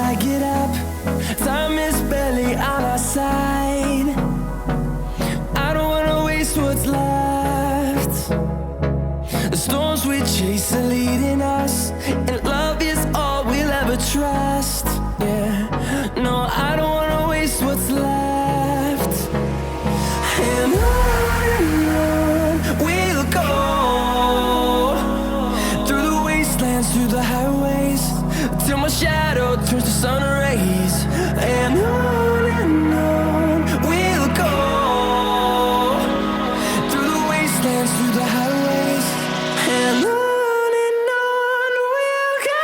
I get up. Time is barely on our side. I don't wanna waste what's left. The storms we chase are leading us, and love is all we'll ever trust. Yeah, no, I don't wanna waste what's left. And on we'll go, through the wastelands, through the highways, till my shadow turns to sun rays. And on we'll go, through the wastelands, through the highways, and on we'll go.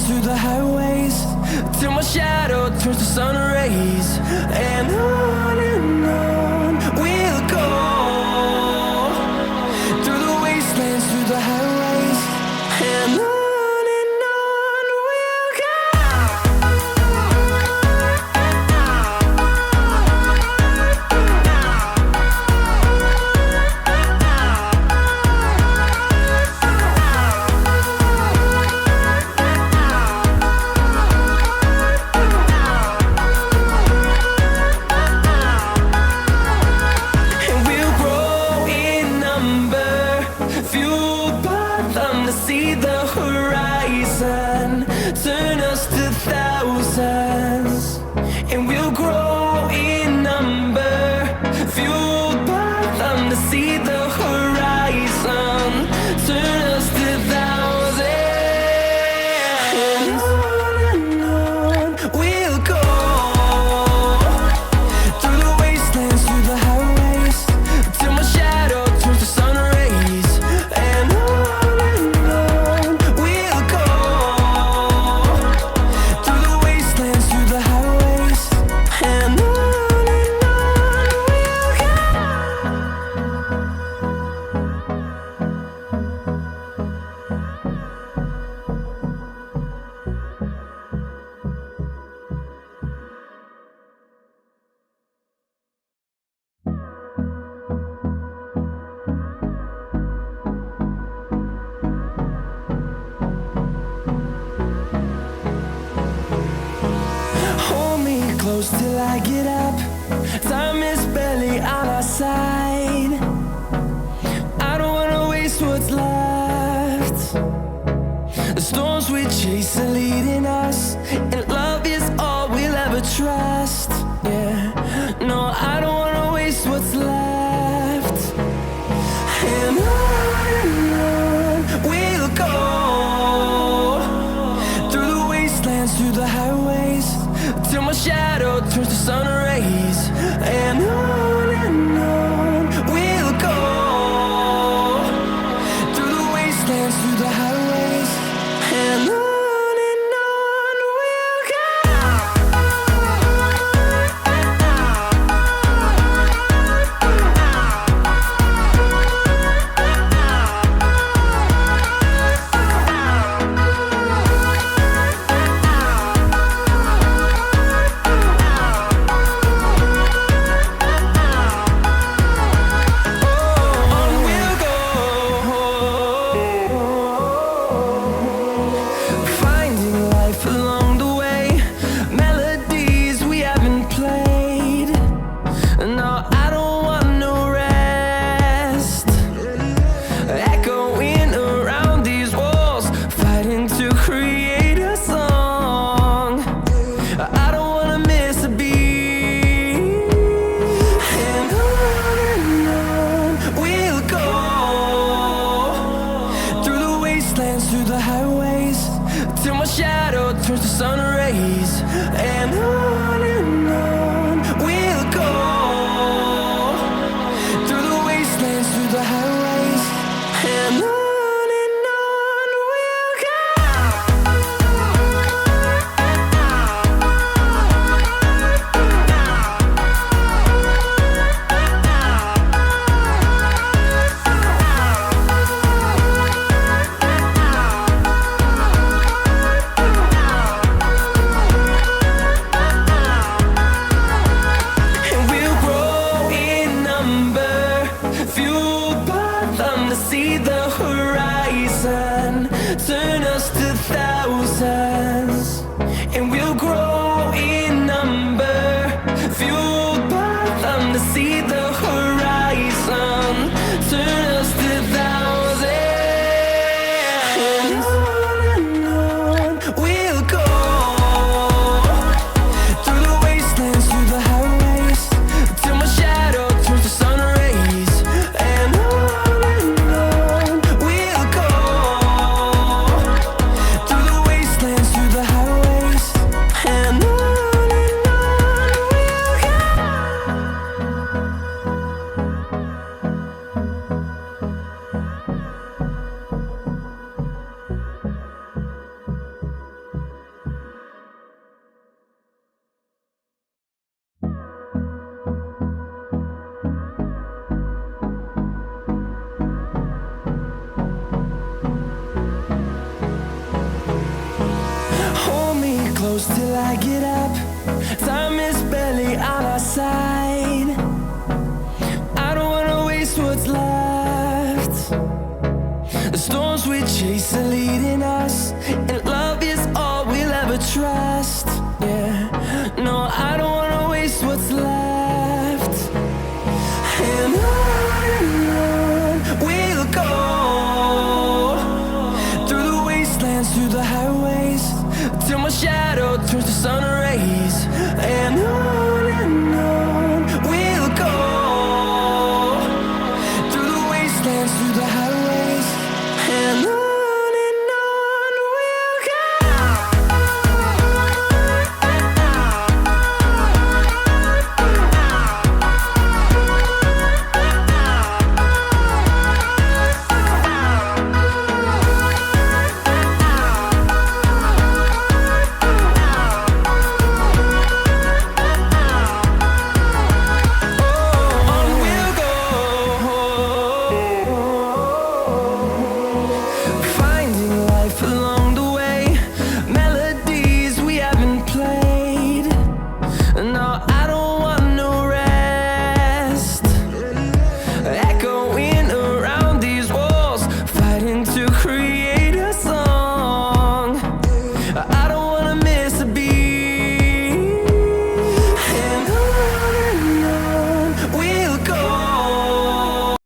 Through the highways, till my shadow turns to sun rays. And on we'll go, through the wastelands, through the highways, and on we'll go. See the horizon turn us to thousands, and we'll grow in number, fueled by them. To see the horizon turn us to thousands, and on we'll go, through the wastelands, through the highways, till my shadow turns to sun rays. And close till I get up. Time is barely on our side. I don't wanna waste what's left. The storms we chase are leading us, and love is all we'll ever trust. Yeah, no, I don't wanna waste what's left. And on we'll go, through the wastelands, through the highways, till my shadow turns to sun rays. And on see the horizon, turn us to thousands, and we'll grow in number, fueled by them to see the horizon, turn us to thousands, and on we'll go, through the wastelands, through the highways, till my shadow turns to sun rays, and on we'll go, through the wastelands, through the highways, and on we'll go. Hold me close till I get up. Time is barely on our side. I don't wanna waste what's left. The storms we chase are leading us, and love is all we'll ever trust. Yeah, no, I don't wanna waste what's left. And on we'll go, through the wastelands, through the highways, till my shadow turns to sun rays, and on we'll go, through the wastelands, through the highways.